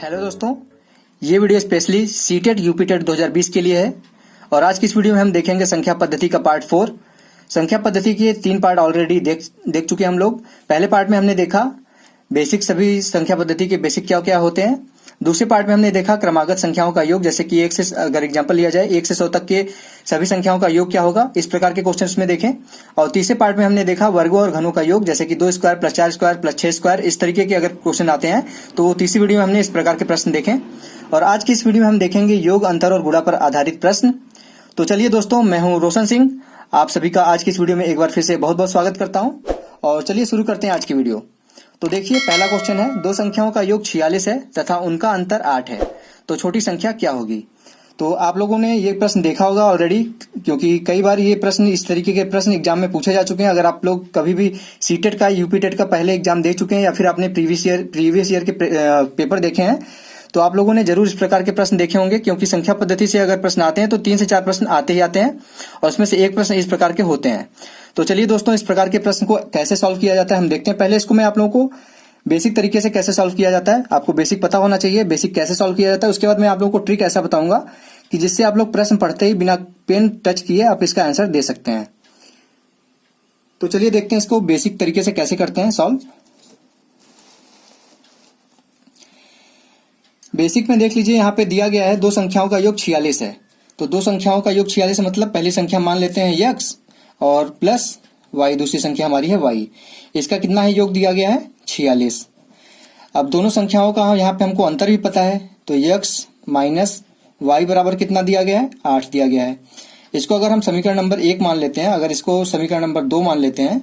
Hello दोस्तों, ये video specially CTET UPTET 2020 के लिए है और आज की इस वीडियो में हम देखेंगे संख्या पद्धति का पार्ट 4। संख्या पद्धति के 3 पार्ट ऑलरेडी देख चुके हैं हम लोग। पहले पार्ट में हमने देखा बेसिक सभी संख्या पद्धति के बेसिक क्या क्या होते हैं। दूसरे पार्ट में हमने देखा क्रमागत संख्याओं का योग, जैसे कि 1 से अगर एग्जांपल लिया जाए 1 से 100 तक के सभी संख्याओं का योग क्या होगा, इस प्रकार के क्वेश्चंस में देखें। और तीसरे पार्ट में हमने देखा वर्गों और घनों का योग, जैसे कि 2 square plus 4 square plus 6 square, इस तरीके के अगर क्वेश्चन आते हैं तो तीसरी वीडियो में हमने इस प्रकार के प्रश्न देखे। और आज की इस वीडियो में हम देखेंगे योग, अंतर और गुणा पर आधारित प्रश्न। तो चलिए दोस्तों, मैं हूं रोशन सिंह, आप सभी का आज की इस वीडियो में एक बार फिर से बहुत बहुत स्वागत करता हूं। और चलिए शुरू करते हैं आज की वीडियो। तो देखिए, पहला क्वेश्चन है, दो संख्याओं का योग 46 है तथा उनका अंतर 8 है, तो छोटी संख्या क्या होगी। तो आप लोगों ने ये प्रश्न देखा होगा ऑलरेडी, क्योंकि कई बार ये प्रश्न, इस तरीके के प्रश्न एग्जाम में पूछे जा चुके हैं। अगर आप लोग कभी भी सीटेट का, यूपीटेट का पहले एग्जाम दे चुके हैं या फिर आपने प्रीवियस ईयर के पेपर देखे हैं, तो आप लोगों ने जरूर इस प्रकार के प्रश्न देखे होंगे। क्योंकि संख्या पद्धति से अगर प्रश्न आते हैं तो 3 से 4 प्रश्न आते ही आते हैं और उसमें से एक प्रश्न इस प्रकार के होते हैं। तो चलिए दोस्तों, इस प्रकार के प्रश्न को कैसे सॉल्व किया जाता है हम देखते हैं। पहले इसको मैं आप लोगों को बेसिक तरीके से कैसे सॉल्व किया जाता है, आपको बेसिक पता होना चाहिए, बेसिक कैसे सॉल्व किया जाता है। उसके बाद मैं आप लोगों को ट्रिक ऐसा बताऊंगा कि जिससे आप लोग प्रश्न पढ़ते ही बिना पेन टच किए आप इसका आंसर दे सकते हैं। तो चलिए देखते हैं इसको बेसिक तरीके से कैसे करते हैं सॉल्व। बेसिक में देख लीजिए, यहाँ पे दिया गया है दो संख्याओं का योग 46 है। तो दो संख्याओं का योग 46 मतलब पहली संख्या मान लेते हैं x और प्लस y, दूसरी संख्या हमारी है y। इसका कितना है योग दिया गया है 46। अब दोनों संख्याओं का यहाँ पे हमको अंतर भी पता है, तो x माइनस y बराबर कितना दिया गया है 8 दिया गया है। इसको अगर हम समीकरण नंबर 1 मान लेते हैं, अगर इसको समीकरण नंबर 2 मान लेते हैं,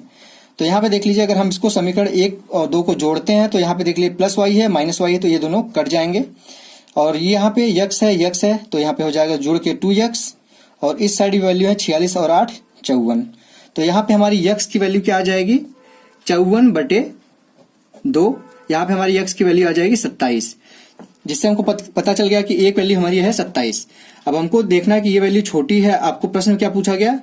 तो यहाँ पे देख लीजिए, अगर हम इसको समीकरण 1 और 2 को जोड़ते हैं तो यहाँ पे देख लीजिए प्लस y है माइनस y है, तो ये दोनों कट जाएंगे। और ये यहाँ पे x है तो यहाँ पे हो जाएगा जुड़ के 2x, और इस साइड की वैल्यू है 46 और 8 54। तो यहाँ पे हमारी x की वैल्यू क्या आ जाएगी 54/2। यहाँ पे हमारी x की वैल्यू आ जाएगी 27, जिससे हमको पता चल गया कि एक वैल्यू हमारी है 27। अब हमको देखना है कि ये वैल्यू छोटी है। आपको प्रश्न क्या पूछा गया,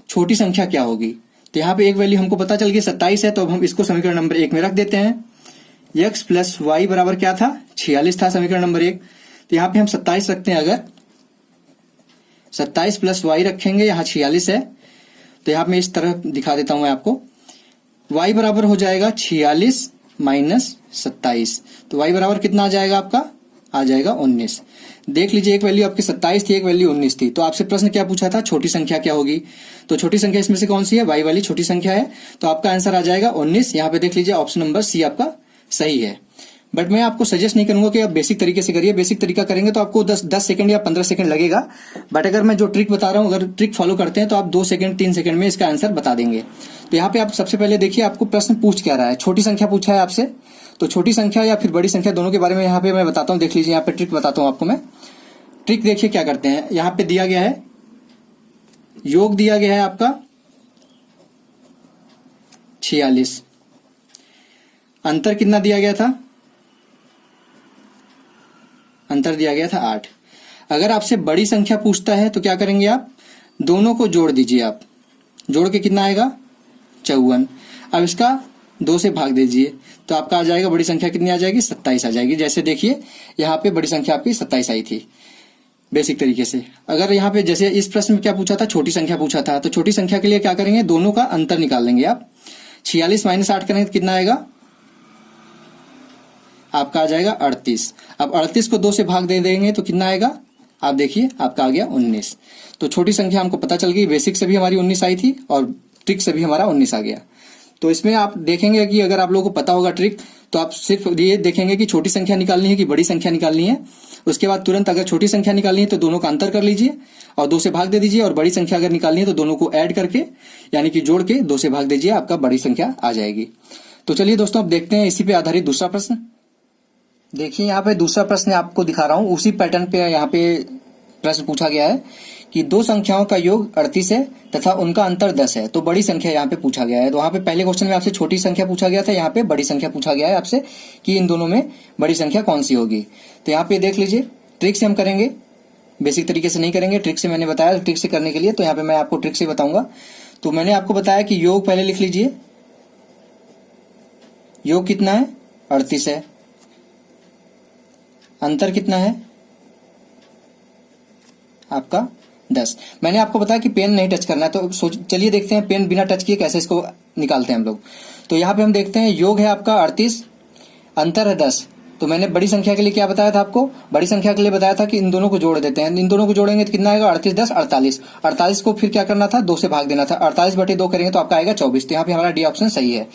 छोटी संख्या क्या होगी। तो यहाँ पे एक वैल्यू हमको पता चल गई 27 है, तो अब हम इसको समीकरण नंबर 1 में रख देते हैं। x प्लस वाई बराबर क्या था 46 था समीकरण नंबर 1। तो यहाँ पे हम 27 रखते हैं। अगर 27 प्लस वाई रखेंगे, यहाँ 46 है, तो यहाँ पे मैं इस तरह दिखा देता हूं मैं आपको। y बराबर हो जाएगा 46 माइनस 27, तो y बराबर कितना आ जाएगा आपका, आ जाएगा 19। देख लीजिए, एक वैल्यू आपकी 27 थी, एक वैल्यू 19 थी। तो आपसे प्रश्न क्या पूछा था, छोटी संख्या क्या होगी। तो छोटी संख्या इसमें से कौन सी है, y वाली छोटी संख्या है, तो आपका आंसर आ जाएगा 19। यहाँ पे देख लीजिए ऑप्शन नंबर सी आपका सही है। बट मैं आपको सजेस्ट नहीं करूंगा कि आप बेसिक तरीके से करिए। बेसिक तरीका करेंगे तो आपको 10 सेकंड या 15 सेकंड लगेगा। बट अगर मैं जो ट्रिक बता रहा हूं, अगर ट्रिक फॉलो करते हैं तो आप 2 सेकंड 3 सेकंड में इसका आंसर बता देंगे। तो यहाँ पे आप सबसे पहले देखिए, आपको प्रश्न पूछ क्या रहा है, छोटी संख्या पूछा है आपसे। तो छोटी संख्या या फिर बड़ी संख्या, दोनों के बारे में यहाँ पे मैं बताता हूँ। देख लीजिए, यहाँ पे ट्रिक बताता हूँ आपको मैं। ट्रिक देखिए क्या करते हैं, यहाँ पे दिया गया है योग दिया गया है आपका 46, अंतर कितना दिया गया था, अंतर दिया गया था 8। अगर आपसे बड़ी संख्या पूछता है तो क्या करेंगे आप, दोनों को जोड़ दीजिए। आप जोड़ के कितना आएगा 54। अब इसका 2 से भाग दीजिए, तो आपका आ जाएगा बड़ी संख्या कितनी आ जाएगी 27 आ जाएगी। जैसे देखिए, यहाँ पे बड़ी संख्या आपकी 27 आई थी बेसिक तरीके से। अगर यहाँ पे जैसे इस प्रश्न में क्या पूछा था, छोटी संख्या पूछा था, तो छोटी संख्या के लिए क्या करेंगे, दोनों का अंतर निकाल लेंगे आप। 46 माइनस 8 करेंगे तो कितना आएगा, आपका आ जाएगा 38। अब 38 को 2 से भाग दे देंगे तो कितना आएगा, आप देखिए आपका आ गया 19। तो छोटी संख्या हमको पता चल गई, बेसिक से भी हमारी 19 आई थी और ट्रिक से भी हमारा 19 आ गया। तो इसमें आप देखेंगे कि अगर आप लोगों को पता होगा ट्रिक, तो आप सिर्फ ये देखेंगे कि छोटी संख्या निकालनी है कि बड़ी संख्या निकालनी है। उसके बाद तुरंत अगर छोटी संख्या निकालनी है तो दोनों का अंतर कर लीजिए और 2 से भाग दे दीजिए, और बड़ी संख्या अगर निकालनी है तो दोनों को ऐड करके यानी कि जोड़ के 2 से भाग दीजिए, आपका बड़ी संख्या आ जाएगी। तो चलिए दोस्तों, अब देखते हैं इसी पे आधारित दूसरा प्रश्न। देखिए, यहाँ पे दूसरा प्रश्न आपको दिखा रहा हूँ, उसी पैटर्न पे यहाँ पे प्रश्न पूछा गया है कि दो संख्याओं का योग 38 है तथा उनका अंतर 10 है, तो बड़ी संख्या यहाँ पे पूछा गया है। तो वहाँ पे पहले क्वेश्चन में आपसे छोटी संख्या पूछा गया था, यहाँ पे बड़ी संख्या पूछा गया है आपसे कि इन दोनों में बड़ी संख्या कौन सी होगी। तो यहाँ पे देख लीजिए, ट्रिक से हम करेंगे, बेसिक तरीके से नहीं करेंगे। ट्रिक से मैंने बताया, ट्रिक से करने के लिए तो यहाँ पे मैं आपको ट्रिक से बताऊंगा। तो मैंने आपको बताया कि योग पहले लिख लीजिए, योग कितना है 38 है, अंतर कितना है आपका 10। मैंने आपको बताया कि पेन नहीं टच करना है, तो चलिए देखते हैं पेन बिना टच किए कैसे इसको निकालते हैं हम लोग। तो यहाँ पे हम देखते हैं योग है आपका 38, अंतर है 10। तो मैंने बड़ी संख्या के लिए क्या बताया था आपको, बड़ी संख्या के लिए बताया था कि इन दोनों को जोड़ देते हैं। इन दोनों को जोड़ेंगे तो कितना आएगा 38 10 48। 48 को फिर क्या करना था 2 से भाग देना था। 48/2 करेंगे तो आपका आएगा 24। तो यहाँ पे हमारा डी ऑप्शन सही है।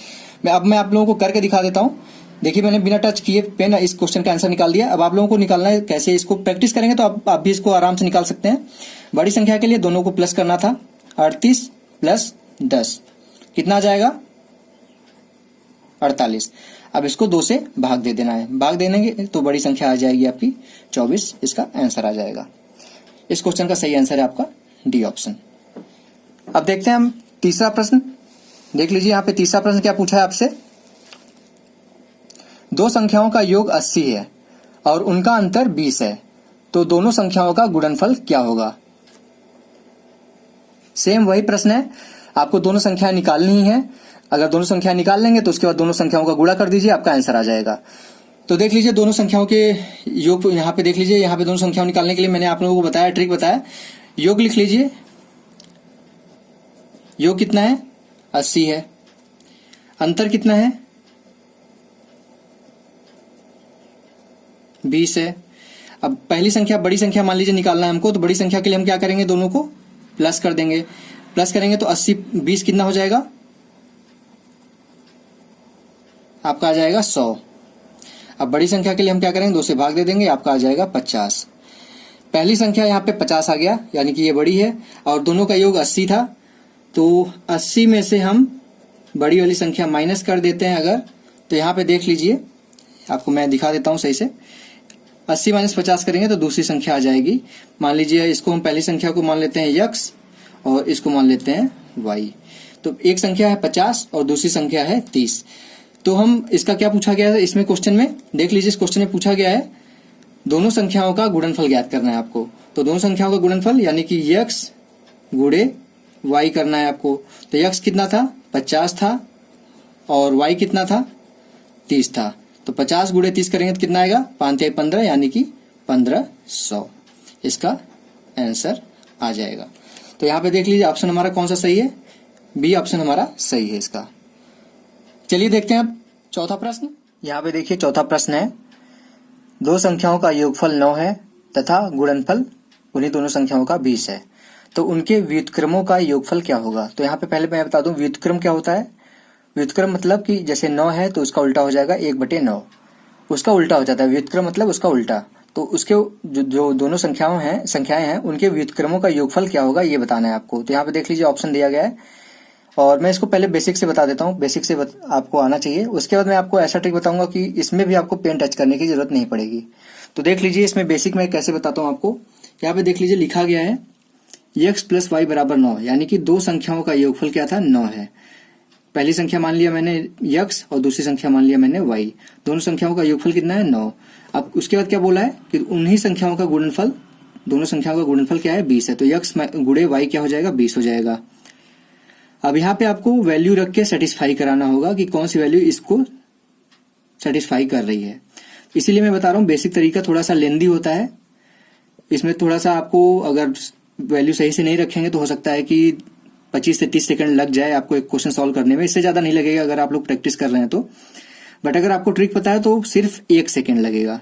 मैं आप लोगों को करके दिखा देता हूँ। देखिए मैंने बिना टच किए पेन इस क्वेश्चन का आंसर निकाल दिया। अब आप लोगों को निकालना है कैसे, इसको प्रैक्टिस करेंगे तो आप भी इसको आराम से निकाल सकते हैं। बड़ी संख्या के लिए दोनों को प्लस करना था, 38 + 10 कितना आ जाएगा 48। अब इसको 2 से भाग दे देना है, भाग देंगे तो बड़ी संख्या आ जाएगी आपकी 24। इसका आंसर आ जाएगा। इस क्वेश्चन का सही आंसर है आपका डी ऑप्शन। अब देखते हैं हम तीसरा प्रश्न। देख लीजिए यहाँ पे तीसरा प्रश्न क्या पूछा है आपसे। दो संख्याओं का योग 80 है और उनका अंतर 20 है, तो दोनों संख्याओं का गुणनफल क्या होगा। सेम वही प्रश्न है, आपको दोनों संख्याएं निकालनी है। अगर दोनों संख्याएं निकाल लेंगे तो उसके बाद दोनों संख्याओं का गुणा कर दीजिए, आपका आंसर आ जाएगा। तो देख लीजिए दोनों संख्याओं के योग यहाँ पे देख लीजिए। यहाँ पे दोनों संख्याओं निकालने के लिए मैंने आप लोगों को बताया, ट्रिक बताया। योग लिख लीजिए, योग कितना है 80 है, अंतर कितना है 20 है। अब पहली संख्या बड़ी संख्या मान लीजिए निकालना है हमको, तो बड़ी संख्या के लिए हम क्या करेंगे, दोनों को प्लस कर देंगे। प्लस करेंगे तो 80 20 कितना हो जाएगा आपका आ जाएगा 100। अब बड़ी संख्या के लिए हम क्या करेंगे 2 से भाग दे देंगे, आपका आ जाएगा 50। पहली संख्या यहाँ पे 50 आ गया, यानी कि ये बड़ी है, और दोनों का योग 80 था। तो 80 में से हम बड़ी वाली संख्या माइनस कर देते हैं अगर, तो यहाँ पे देख लीजिए, आपको मैं दिखा देता हूँ सही से। 80 - 50 करेंगे तो दूसरी संख्या आ जाएगी। मान लीजिए इसको हम पहली संख्या को मान लेते हैं x और इसको मान लेते हैं y। तो एक संख्या है 50 और दूसरी संख्या है 30। तो हम इसका क्या पूछा गया है इसमें क्वेश्चन में, देख लीजिए इस क्वेश्चन में पूछा गया है दोनों संख्याओं का गुणनफल ज्ञात करना है आपको। तो दोनों संख्याओं का गुणनफल यानी कि x गुणे y करना है आपको। तो x कितना था 50 था और y कितना था 30 था। तो 50 × 30 करेंगे तो कितना आएगा 5 × 15 यानी कि 1500। इसका आंसर आ जाएगा। तो यहाँ पे देख लीजिए ऑप्शन हमारा कौन सा सही है, बी ऑप्शन हमारा सही है इसका। चलिए देखते हैं अब चौथा प्रश्न। यहाँ पे देखिए चौथा प्रश्न है, दो संख्याओं का योगफल 9 है तथा गुणनफल उन्हीं दोनों संख्याओं का 20 है, तो उनके व्युत्क्रमों का योगफल क्या होगा। तो यहाँ पे पहले मैं बता दूं व्युत्क्रम क्या होता है। व्युत्क्रम मतलब कि जैसे 9 है तो उसका उल्टा हो जाएगा 1/9, उसका उल्टा हो जाता है। व्युत्क्रम मतलब उसका उल्टा। तो उसके जो दोनों संख्याएं हैं उनके व्युत्क्रमों का योगफल क्या होगा ये बताना है आपको। तो यहाँ पे देख लीजिए ऑप्शन दिया गया है, और मैं इसको पहले बेसिक से बता देता हूँ। बेसिक से आपको आना चाहिए, उसके बाद मैं आपको ऐसा ट्रिक बताऊंगा कि इसमें भी आपको पेन टच करने की जरूरत नहीं पड़ेगी। तो देख लीजिए इसमें बेसिक में कैसे बताता हूँ आपको। यहाँ पे देख लीजिए लिखा गया है x + y = 9, यानी कि दो संख्याओं का योगफल क्या था 9 है। पहली संख्या मान लिया मैंने x और दूसरी संख्या मान लिया मैंने y। दोनों संख्याओं का योगफल कितना है 9। अब उसके बाद क्या बोला है कि उन्हीं संख्याओं का गुणनफल, दोनों संख्याओं का गुणनफल क्या है 20 है। तो x × y क्या हो जाएगा 20 हो जाएगा। अब यहाँ पे आपको वैल्यू रख के सेटिस्फाई कराना होगा कि कौन सी वैल्यू इसको सेटिस्फाई कर रही है। इसीलिए मैं बता रहा हूँ बेसिक तरीका थोड़ा सा लेंदी होता है। इसमें थोड़ा सा आपको अगर वैल्यू सही से नहीं रखेंगे तो हो सकता है कि 25 से 30 सेकंड लग जाए आपको एक क्वेश्चन सॉल्व करने में। इससे ज्यादा नहीं लगेगा अगर आप लोग प्रैक्टिस कर रहे हैं तो। बट अगर आपको ट्रिक पता है तो सिर्फ 1 सेकंड लगेगा।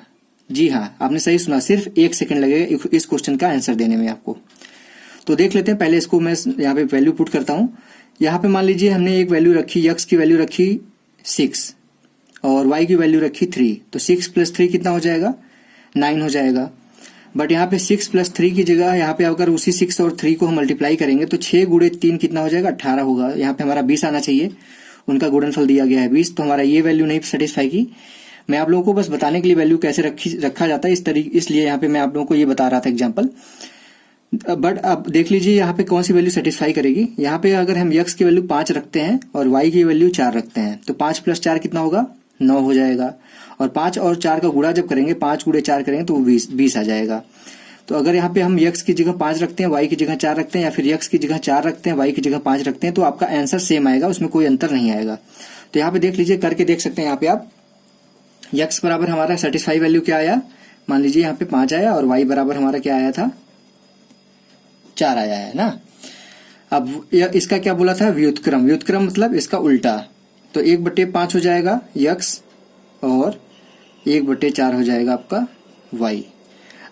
जी हाँ, आपने सही सुना, सिर्फ 1 सेकंड लगेगा इस क्वेश्चन का आंसर देने में आपको। तो देख लेते हैं, पहले इसको मैं यहाँ पे वैल्यू पुट करता हूँ। यहाँ पे मान लीजिए हमने एक वैल्यू रखी, x की वैल्यू रखी 6 और y की वैल्यू रखी 3। तो 6 + 3 कितना हो जाएगा 9 हो जाएगा। बट यहाँ पे 6 + 3 की जगह यहाँ पे अगर उसी 6 और 3 को हम मल्टीप्लाई करेंगे तो 6 × 3 कितना हो जाएगा 18 होगा। यहाँ पे हमारा 20 आना चाहिए, उनका गुणनफल दिया गया है 20। तो हमारा ये वैल्यू नहीं सेटिस्फाई की। मैं आप लोगों को बस बताने के लिए वैल्यू कैसे रखा जाता है इसलिए यहाँ पे मैं आप लोगों को ये बता रहा था एग्जाम्पल। बट अब देख लीजिए यहाँ पे कौन सी वैल्यू सेटिस्फाई करेगी। यहाँ पे अगर हम x की वैल्यू 5 रखते हैं और y की वैल्यू 4 रखते हैं तो 5 + 4 कितना होगा 9 हो जाएगा। और 5 और 4 का गुणा जब करेंगे 5 × 4 करेंगे तो 20 आ जाएगा। तो अगर यहाँ पे हम x की जगह 5 रखते हैं, y की जगह 4 रखते हैं, या फिर x की जगह 4 रखते हैं, y की जगह 5 रखते हैं, तो आपका आंसर सेम आएगा, उसमें कोई अंतर नहीं आएगा। तो यहाँ पे देख लीजिए करके देख सकते हैं। यहाँ पे आप x बराबर हमारा सेटिस्फाई वैल्यू क्या आया मान लीजिए यहाँ पे 5 आया और y बराबर हमारा क्या आया था, 4 आया है ना। अब इसका क्या बोला था, व्युत्क्रम। व्युत्क्रम मतलब इसका उल्टा, तो 1/5 हो जाएगा x और 1/4 हो जाएगा आपका y।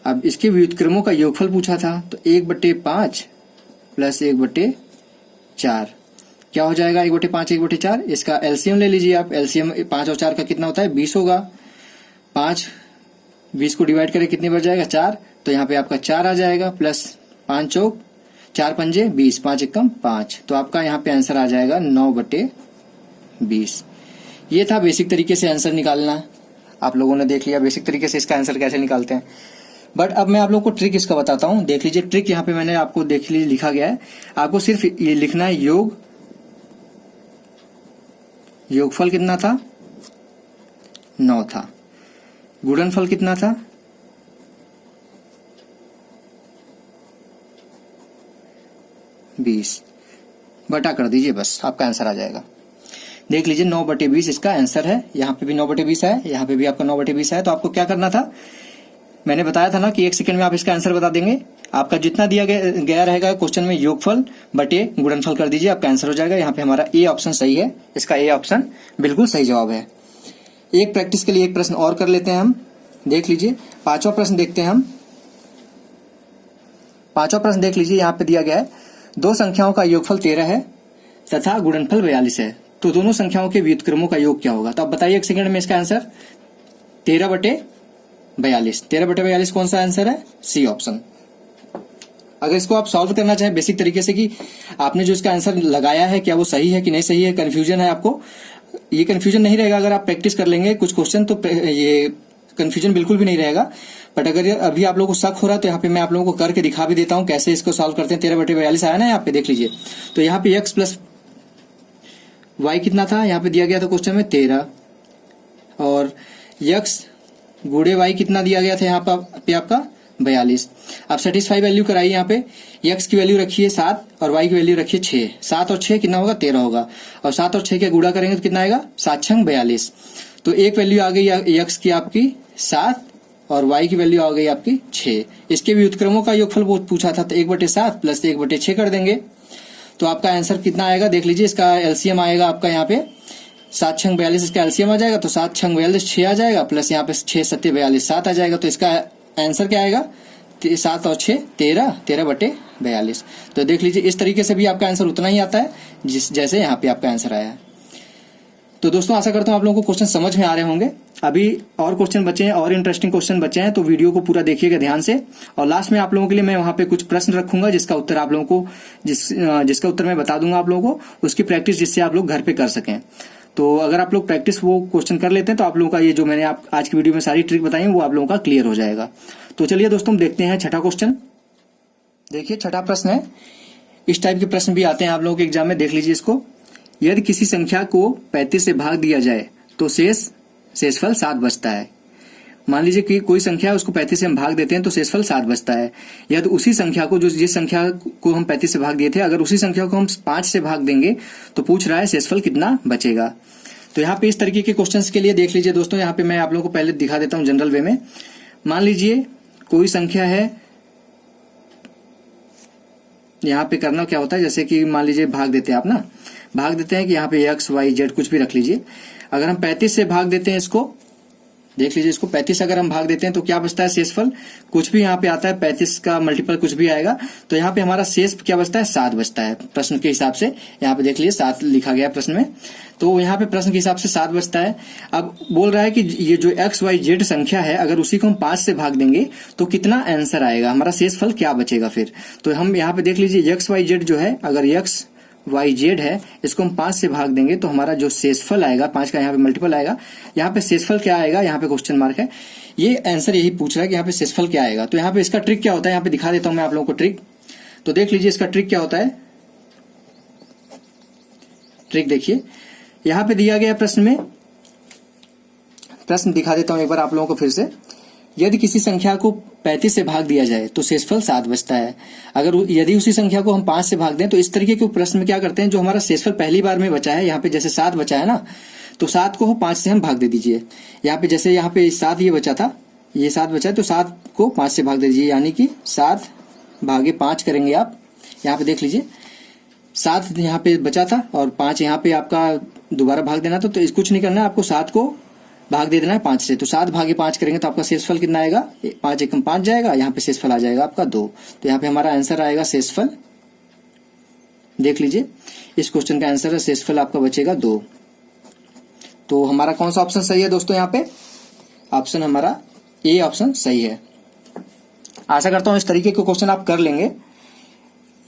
अब इसके व्युत्क्रमों का योगफल पूछा था, तो 1/5 प्लस 1/4 क्या हो जाएगा, 1/5 1/4। इसका एलसीएम ले लीजिए आप। एलसीएम 5 और 4 का कितना होता है, 20 होगा। 5 20 को डिवाइड करें कितने बच जाएगा, 4। तो यहाँ पे आपका 4 आ जाएगा, प्लस 5 चौक 4 पंजे 20, 5 एकम 5। तो आपका यहाँ पे आंसर आ जाएगा 9/20। ये था बेसिक तरीके से आंसर निकालना। आप लोगों ने देख लिया बेसिक तरीके से इसका आंसर कैसे निकालते हैं। बट अब मैं आप लोगों को ट्रिक इसका बताता हूं। देख लीजिए ट्रिक यहाँ पे मैंने आपको देख लीजिए लिखा गया है। आपको सिर्फ ये लिखना है योगफल कितना था, 9 था। गुणनफल कितना था, 20। बटा कर दीजिए, बस आपका आंसर आ जाएगा। देख लीजिए 9/20 इसका आंसर है। यहाँ पे भी 9/20 है, यहाँ पे भी आपका 9/20 है। तो आपको क्या करना था, मैंने बताया था ना कि 1 सेकंड में आप इसका आंसर बता देंगे। आपका जितना दिया गया रहेगा क्वेश्चन में योगफल बटे गुणनफल कर दीजिए, आपका आंसर हो जाएगा। यहाँ पे हमारा ए ऑप्शन सही है, इसका ए ऑप्शन बिल्कुल सही जवाब है। एक प्रैक्टिस के लिए एक प्रश्न और कर लेते हैं हम। देख लीजिए 5वां प्रश्न देखते हैं हम। 5वां प्रश्न देख लीजिए, यहाँ पे दिया गया है 2 संख्याओं का योगफल 13 है तथा गुणनफल 42 है, तो दोनों संख्याओं के व्युत्क्रमों का योग क्या होगा। तो अब बताइए 1 सेकंड में इसका आंसर, 13/42। 13/42 कौन सा आंसर है, सी ऑप्शन। अगर इसको आप सॉल्व करना चाहें बेसिक तरीके से कि आपने जो इसका आंसर लगाया है क्या वो सही है कि नहीं सही है, कंफ्यूजन है आपको, ये कंफ्यूजन नहीं रहेगा अगर आप प्रैक्टिस कर लेंगे कुछ क्वेश्चन, तो ये कंफ्यूजन बिल्कुल भी नहीं रहेगा। बट अगर अभी आप लोगों को शक हो रहा है तो यहाँ पे मैं आप लोगों को करके दिखा भी देता हूँ कैसे इसको सॉल्व करते हैं। 13/42 आया ना यहाँ पे, देख लीजिए। तो यहाँ पे x प्लस y कितना था, यहाँ पे दिया गया था क्वेश्चन में 13, और x गुणे y कितना दिया गया था यहाँ पे आपका 42। आप सेटिस्फाई वैल्यू कराइए, यहाँ पे x की वैल्यू रखिए 7 और y की वैल्यू रखिए 6। 7 और 6 कितना होगा, 13 होगा, और 7 और 6 के गुणा करेंगे तो कितना आएगा, 7 छंग 42। तो एक वैल्यू आ गई x की आपकी 7 और y की वैल्यू आ गई आपकी 6। इसके व्युत्क्रमों का योगफल पूछा था, तो 1/7 प्लस 1/6 कर देंगे, तो आपका आंसर कितना आएगा, देख लीजिए। इसका एलसीएम आएगा आपका यहाँ पे 7 छंग 42, इसका एलसीएम आ जाएगा, तो 7 छंग 42 6 आ जाएगा, प्लस यहाँ पे 6 7 42 7 आ जाएगा। तो इसका आंसर क्या आएगा, 7 और 6 13, 13/42। तो देख लीजिए इस तरीके से भी आपका आंसर उतना ही आता है जैसे यहाँ पे आपका आंसर आया है। तो दोस्तों आशा करता हूँ आप लोगों को क्वेश्चन समझ में आ रहे होंगे। अभी और क्वेश्चन बचे हैं, और इंटरेस्टिंग क्वेश्चन बचे हैं, तो वीडियो को पूरा देखिएगा ध्यान से। और लास्ट में आप लोगों के लिए मैं वहां पे कुछ प्रश्न रखूंगा जिसका उत्तर आप लोगों को जिसका उत्तर मैं बता दूंगा आप लोगों को, उसकी प्रैक्टिस जिससे आप लोग घर पे कर सकें। तो अगर आप लोग प्रैक्टिस वो क्वेश्चन कर लेते हैं तो आप लोगों का ये जो मैंने आज की वीडियो में सारी ट्रिक बताई वो आप लोगों का क्लियर हो जाएगा। तो चलिए दोस्तों देखते हैं 6ठा क्वेश्चन। देखिए 6ठा प्रश्न है, इस टाइप के प्रश्न भी आते हैं आप लोगों के एग्जाम में। देख लीजिए इसको, यदि किसी संख्या को 35 से भाग दिया जाए तो शेषफल 7 बचता है। मान लीजिए कि कोई संख्या है, उसको 35 से हम भाग देते हैं तो शेषफल 7 बचता है। यदि उसी संख्या को जिस संख्या को हम 35 से भाग दिए थे, अगर उसी संख्या को हम 5 से भाग देंगे तो पूछ रहा है शेषफल कितना बचेगा। तो यहाँ पे इस तरीके के क्वेश्चंस के लिए देख लीजिए दोस्तों, यहाँ पे मैं आप लोगों को पहले दिखा देता हूँ जनरल वे में। मान लीजिए कोई संख्या है, यहाँ पे करना क्या होता है, जैसे कि मान लीजिए भाग देते हैं आप ना, भाग देते हैं कि यहाँ पे x y z कुछ भी रख लीजिए। अगर हम 35 से भाग देते हैं इसको, देख लीजिए इसको 35 अगर हम भाग देते हैं तो क्या बचता है शेषफल, कुछ भी यहाँ पे आता है 35 का मल्टीपल कुछ भी आएगा, तो यहाँ पे हमारा शेष क्या बचता है, 7 बचता है। प्रश्न के हिसाब से यहाँ पे देख लीजिए 7 लिखा गया है प्रश्न में, तो यहाँ पे प्रश्न के हिसाब से 7 बचता है। अब बोल रहा है कि ये जो x y z संख्या है, अगर उसी को हम 5 से भाग देंगे तो कितना आंसर आएगा, हमारा शेषफल क्या बचेगा फिर। तो हम यहाँ पे देख लीजिए x y z जो है, अगर x y z है, इसको हम 5 से भाग देंगे तो हमारा जो शेषफल आएगा, 5 का यहाँ पे मल्टीपल आएगा, यहाँ पे शेषफल क्या आएगा, यहाँ पे क्वेश्चन मार्क है। ये आंसर यही पूछ रहा है कि यहाँ पे शेषफल क्या आएगा। तो यहाँ पे इसका ट्रिक क्या होता है, यहाँ पे दिखा देता हूं मैं आप लोगों को ट्रिक। तो देख लीजिए इसका ट्रिक क्या होता है। ट्रिक देखिए, यहाँ पे दिया गया प्रश्न में, प्रश्न दिखा देता हूं एक बार आप लोगों को फिर से। यदि किसी संख्या को 35 से भाग दिया जाए तो शेषफल 7 बचता है। अगर यदि उसी संख्या को हम 5 से भाग दें तो इस तरीके के प्रश्न में क्या करते हैं, जो हमारा शेषफल पहली बार में बचा है, यहाँ पे जैसे 7 बचा है ना, तो 7 को 5 से हम भाग दे दीजिए। यहाँ पे जैसे यहाँ पे 7 ये बचा था, ये 7 बचा है तो 7 को 5 से भाग दे दीजिए, यानी कि 7 भागे 5 करेंगे आप। यहाँ पे देख लीजिए 7 यहाँ पे बचा था और 5 यहाँ पे आपका दोबारा भाग देना था, तो कुछ नहीं करना है, आपको 7 को भाग दे देना है 5 से। तो 7 भागे 5 करेंगे तो आपका शेषफल कितना आएगा, 5 एकम 5 जाएगा, यहाँ पे शेषफल आ जाएगा आपका 2। तो यहाँ पे हमारा आंसर आएगा शेषफल, देख लीजिए इस क्वेश्चन का आंसर है शेषफल आपका बचेगा 2। तो हमारा कौन सा ऑप्शन सही है दोस्तों, यहाँ पे ऑप्शन हमारा ए ऑप्शन सही है। आशा करता हूं इस तरीके के क्वेश्चन आप कर लेंगे।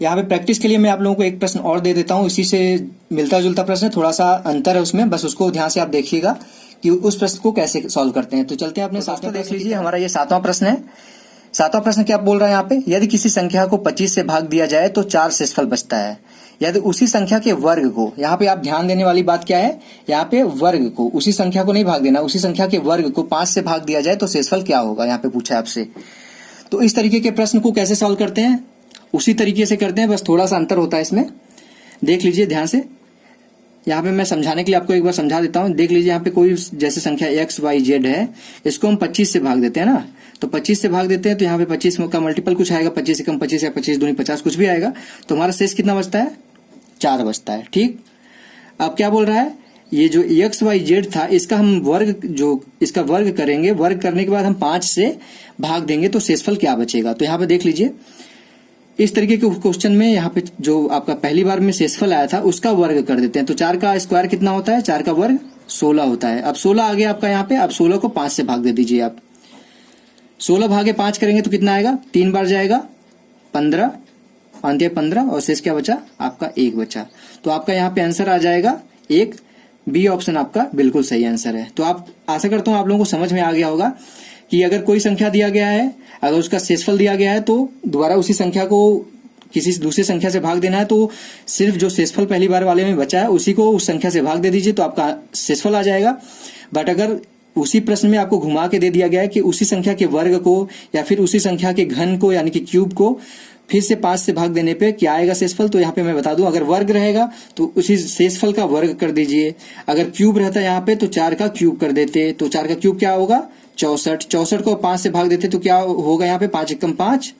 यहाँ पे प्रैक्टिस के लिए मैं आप लोगों को एक प्रश्न और दे देता हूं, इसी से मिलता जुलता प्रश्न है, थोड़ा सा अंतर है उसमें, बस उसको ध्यान से आप देखिएगा कि उस प्रश्न को कैसे सॉल्व करते हैं। तो चलते हैं अपने साथ में, देख लीजिए हमारा ये 7वां प्रश्न है। 7वां प्रश्न क्या बोल रहा है यहाँ पे, यदि किसी संख्या को 25 से भाग दिया जाए तो 4 शेषफल बचता है। यदि उसी संख्या के वर्ग को, यहाँ पे आप ध्यान देने वाली बात क्या है, यहाँ पे वर्ग को, उसी संख्या को नहीं भाग देना, उसी संख्या के वर्ग को 5 से भाग दिया जाए तो शेषफल क्या होगा, यहाँ पे पूछा है आपसे। तो इस तरीके के प्रश्न को कैसे सॉल्व करते हैं, उसी तरीके से करते हैं, बस थोड़ा सा अंतर होता है इसमें। देख लीजिए ध्यान से, यहाँ पे मैं समझाने के लिए आपको एक बार समझा देता हूँ। देख लीजिए यहाँ पे कोई जैसे संख्या x y z है, इसको हम 25 से भाग देते हैं ना, तो 25 से भाग देते हैं तो यहाँ पे 25 का मल्टीपल कुछ आएगा, 25 से कम 25 या 25 दूनी 50 कुछ भी आएगा, तो हमारा शेष कितना बचता है, 4 बचता है। ठीक, अब क्या बोल रहा है, ये जो x y z था इसका हम वर्ग, जो इसका वर्ग करेंगे, वर्ग करने के बाद हम 5 से भाग देंगे तो शेषफल क्या बचेगा। तो यहाँ पे देख लीजिए इस तरीके के क्वेश्चन में यहाँ पे जो आपका पहली बार में शेषफल आया था उसका वर्ग कर देते हैं। तो 4 का स्क्वायर कितना होता है, 4 का वर्ग 16 होता है। अब 16 आ गया आपका यहाँ पे, अब 16 को 5 से भाग दे दीजिए आप। 16 भागे 5 करेंगे तो कितना आएगा, 3 बार जाएगा 15, 15 और शेष क्या बचा आपका 1 बचा। तो आपका यहाँ पे आंसर आ जाएगा 1, बी ऑप्शन आपका बिल्कुल सही आंसर है। तो आप आशा करता हूँ आप लोगों को समझ में आ गया होगा कि अगर कोई संख्या दिया गया है, अगर उसका शेषफल दिया गया है तो दोबारा उसी संख्या को किसी दूसरी संख्या से भाग देना है, तो सिर्फ जो शेषफल पहली बार वाले में बचा है उसी को उस संख्या से भाग दे दीजिए तो आपका शेषफल आ जाएगा। बट अगर उसी प्रश्न में आपको घुमा के दे दिया गया है कि उसी संख्या के वर्ग को या फिर उसी संख्या के घन को यानी कि क्यूब को फिर से 5 से भाग देने पे क्या आएगा शेषफल, तो यहाँ पे मैं बता दूं अगर वर्ग रहेगा तो उसी शेषफल का वर्ग कर दीजिए। अगर क्यूब रहता है यहाँ पे तो 4 का क्यूब कर देते, तो 4 का क्यूब क्या होगा 64, 64 को 5 से भाग देते तो क्या होगा यहाँ पे 5 एकम 5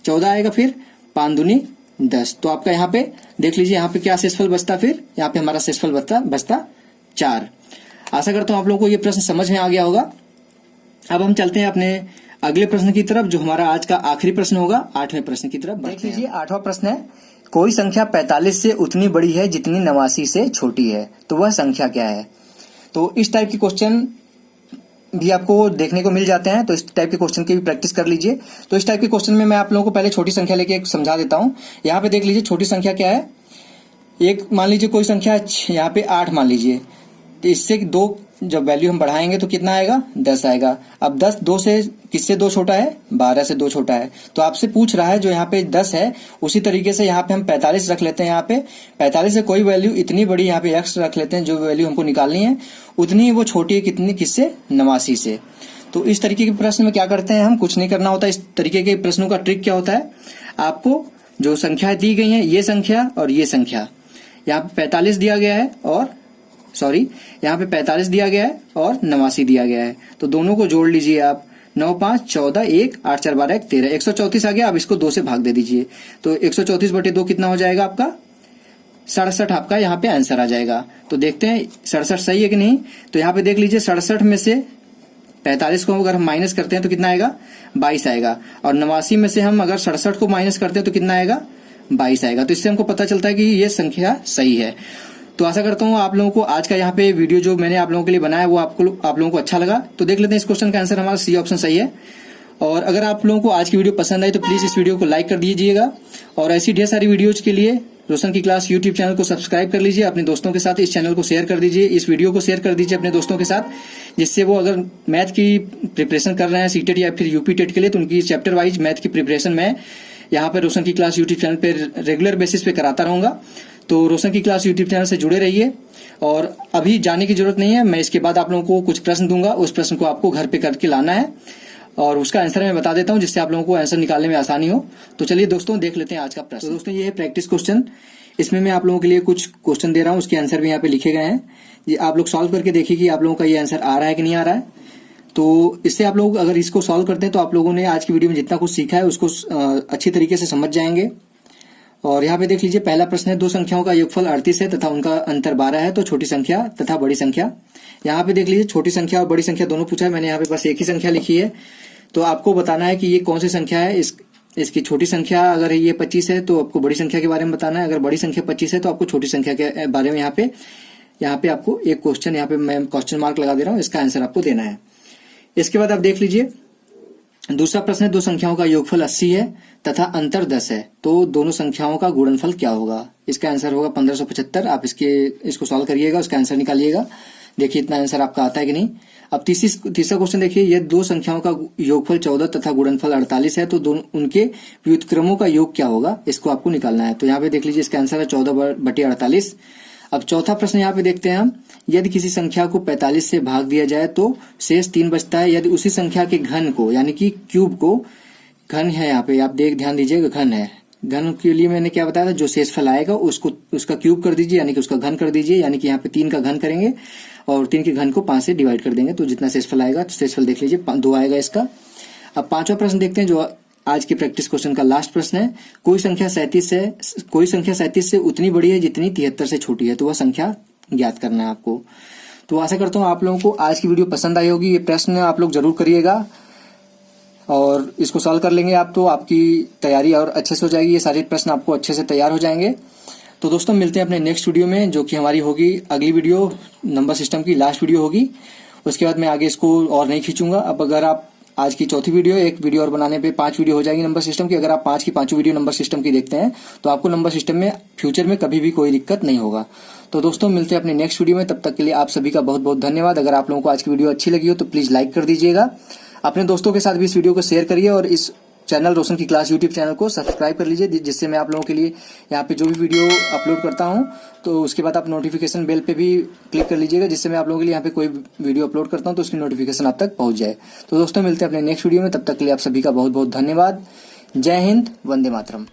14 आएगा, फिर 5 दूनी 10। तो आपका यहाँ पे देख लीजिए यहाँ पे क्या शेषफल बचता, फिर यहाँ पे हमारा शेषफल बचता 4। आशा करता हूँ आप लोगों को ये प्रश्न समझ में आ गया होगा। अब हम चलते हैं अपने अगले प्रश्न की तरफ, जो हमारा आज का आखिरी प्रश्न होगा, 8वें प्रश्न की तरफ। देख लीजिए 8वां प्रश्न है, कोई संख्या 45 से उतनी बड़ी है जितनी 89 से छोटी है, तो वह संख्या क्या है। तो इस टाइप के क्वेश्चन भी आपको देखने को मिल जाते हैं, तो इस टाइप के क्वेश्चन की भी प्रैक्टिस कर लीजिए। तो इस टाइप के क्वेश्चन में मैं आप लोगों को पहले छोटी संख्या लेके समझा देता हूँ। यहाँ पे देख लीजिए छोटी संख्या क्या है, एक मान लीजिए कोई संख्या यहाँ पे 8 मान लीजिए, तो इससे 2 जब वैल्यू हम बढ़ाएंगे तो कितना आएगा 10 आएगा। अब 10 2 से किससे 2 छोटा है, 12 से 2 छोटा है। तो आपसे पूछ रहा है जो यहाँ पे 10 है उसी तरीके से यहाँ पे हम 45 रख लेते हैं। यहाँ पे 45 से कोई वैल्यू इतनी बड़ी यहाँ पे x रख लेते हैं, जो वैल्यू हमको निकालनी है उतनी वो छोटी है कितनी, किससे 89 से। तो इस तरीके के प्रश्न में क्या करते हैं हम, कुछ नहीं करना होता। इस तरीके के प्रश्नों का ट्रिक क्या होता है, आपको जो संख्या दी गई है ये संख्या और ये संख्या, यहाँ पे 45 दिया गया है और यहाँ पे 45 दिया गया है और 89 दिया गया है, तो दोनों को जोड़ लीजिए आप। 9 5 14 1 8 4 12 1 13 134 आ गया। अब इसको 2 से भाग दे दीजिए तो 134/2 कितना हो जाएगा आपका 67, आपका यहाँ पे आंसर आ जाएगा। तो देखते हैं 67 सही है कि नहीं। तो यहाँ पे देख लीजिए 67 में से 45 को अगर हम माइनस करते हैं तो कितना आएगा 22 आएगा, और 89 में से हम अगर 67 को माइनस करते हैं तो कितना आएगा 22 आएगा। तो इससे हमको पता चलता है कि ये संख्या सही है। तो आशा करता हूँ आप लोगों को आज का यहाँ पे वीडियो जो मैंने आप लोगों के लिए बनाया वो आप लोगों को अच्छा लगा। तो देख लेते हैं इस क्वेश्चन का आंसर हमारा सी ऑप्शन सही है। और अगर आप लोगों को आज की वीडियो पसंद आई तो प्लीज इस वीडियो को लाइक कर दीजिएगा, और ऐसी ढेर सारी वीडियोज के लिए रोशन की क्लास यूट्यूब चैनल को सब्सक्राइब कर लीजिए। अपने दोस्तों के साथ इस चैनल को शेयर कर दीजिए, इस वीडियो को शेयर कर दीजिए अपने दोस्तों के साथ, जिससे वो अगर मैथ की प्रिपरेशन कर रहे हैं सीटेट या फिर यूपी टेट के लिए, तो उनकी चैप्टर वाइज मैथ की प्रिपरेशन मैं यहाँ पर रोशन की क्लास यूट्यूब चैनल पर रेगुलर बेसिस पे कराता रहूंगा। तो रोशन की क्लास यूट्यूब चैनल से जुड़े रहिए। और अभी जाने की जरूरत नहीं है, मैं इसके बाद आप लोगों को कुछ प्रश्न दूंगा, उस प्रश्न को आपको घर पे करके लाना है और उसका आंसर मैं बता देता हूं, जिससे आप लोगों को आंसर निकालने में आसानी हो। तो चलिए दोस्तों देख लेते हैं आज का प्रश्न। तो दोस्तों ये है प्रैक्टिस क्वेश्चन, इसमें मैं आप लोगों के लिए कुछ क्वेश्चन दे रहा हूं, उसके आंसर भी यहाँ पे लिखे गए हैं। ये आप लोग सॉल्व करके देखिए कि आप लोगों का ये आंसर आ रहा है कि नहीं आ रहा है। तो इससे आप लोग अगर इसको सॉल्व करते हैं तो आप लोगों ने आज की वीडियो में जितना कुछ सीखा है उसको अच्छी तरीके से समझ जाएंगे। और यहाँ पे देख लीजिए, पहला प्रश्न है, दो संख्याओं का योगफल 38 है तथा उनका अंतर 12 है, तो छोटी संख्या तथा बड़ी संख्या। यहाँ पे देख लीजिए, छोटी संख्या और बड़ी संख्या दोनों पूछा है, मैंने यहाँ पे बस एक ही संख्या लिखी है। तो आपको बताना है कि ये कौन सी संख्या है। इसकी छोटी संख्या अगर ये 25 है तो आपको बड़ी संख्या के बारे में बताना है, अगर बड़ी संख्या 25 है तो आपको छोटी संख्या के बारे में यहाँ पे आपको एक क्वेश्चन, यहाँ पे मैं क्वेश्चन मार्क लगा दे रहा हूँ, इसका आंसर आपको देना है। इसके बाद आप देख लीजिए, दूसरा प्रश्न है, दो संख्याओं का योगफल 80 है तथा अंतर 10 है, तो दोनों संख्याओं का गुणनफल क्या होगा। इसका आंसर होगा 1575। आप इसको सॉल्व करिएगा, उसका आंसर निकालिएगा। देखिए इतना आंसर आपका आता है कि नहीं। अब तीसरा क्वेश्चन देखिए, ये दो संख्याओं का योगफल 14 तथा गुणनफल 48 है, तो दोनों उनके व्युत्क्रमों का योग क्या होगा, इसको आपको निकालना है। तो यहाँ पे देख लीजिए, इसका आंसर है 14/48। अब चौथा प्रश्न यहाँ पे देखते हैं हम, यदि किसी संख्या को 45 से भाग दिया जाए तो शेष 3 बचता है, यदि उसी संख्या के घन को, यानी कि क्यूब को, घन है यहाँ पे आप ध्यान दीजिएगा, घन है, घन के लिए मैंने क्या बताया था, जो शेषफल आएगा उसका क्यूब कर दीजिए, यानी कि उसका घन कर दीजिए, यानी कि यहाँ पे 3 का घन करेंगे और 3 के घन को 5 से डिवाइड कर देंगे, तो जितना शेषफल आएगा, तो शेषफल देख लीजिए 2 आएगा इसका। अब पांचवा प्रश्न देखते हैं, जो आज की प्रैक्टिस क्वेश्चन का लास्ट प्रश्न है, कोई संख्या 37 से उतनी बड़ी है जितनी 73 से छोटी है, तो वह संख्या ज्ञात करना है आपको। तो आशा करता हूँ आप लोगों को आज की वीडियो पसंद आई होगी। ये प्रश्न आप लोग जरूर करिएगा और इसको सॉल्व कर लेंगे आप, तो आपकी तैयारी और अच्छे से हो जाएगी, ये सारे प्रश्न आपको अच्छे से तैयार हो जाएंगे। तो दोस्तों मिलते हैं अपने नेक्स्ट वीडियो में, जो कि हमारी होगी अगली वीडियो, नंबर सिस्टम की लास्ट वीडियो होगी। उसके बाद मैं आगे इसको और नहीं खींचूंगा। अब अगर आप आज की चौथी वीडियो, एक वीडियो और बनाने पे 5 वीडियो हो जाएगी नंबर सिस्टम की। अगर आप 5 की 5 वीडियो नंबर सिस्टम की देखते हैं तो आपको नंबर सिस्टम में फ्यूचर में कभी भी कोई दिक्कत नहीं होगा। तो दोस्तों मिलते हैं अपने नेक्स्ट वीडियो में, तब तक के लिए आप सभी का बहुत बहुत धन्यवाद। अगर आप लोगों को आज की वीडियो अच्छी लगी हो तो प्लीज लाइक कर दीजिएगा, अपने दोस्तों के साथ भी इस वीडियो को शेयर करिए और इस चैनल रोशन की क्लास यूट्यूब चैनल को सब्सक्राइब कर लीजिए, जिससे मैं आप लोगों के लिए यहाँ पे जो भी वीडियो अपलोड करता हूँ तो उसके बाद आप नोटिफिकेशन बेल पे भी क्लिक कर लीजिएगा, जिससे मैं आप लोगों के लिए यहाँ पे कोई वीडियो अपलोड करता हूँ तो उसकी नोटिफिकेशन आप तक पहुँच जाए। तो दोस्तों मिलते हैं अपने नेक्स्ट वीडियो में, तब तक के लिए आप सभी का बहुत बहुत धन्यवाद। जय हिंद, वंदे मातरम।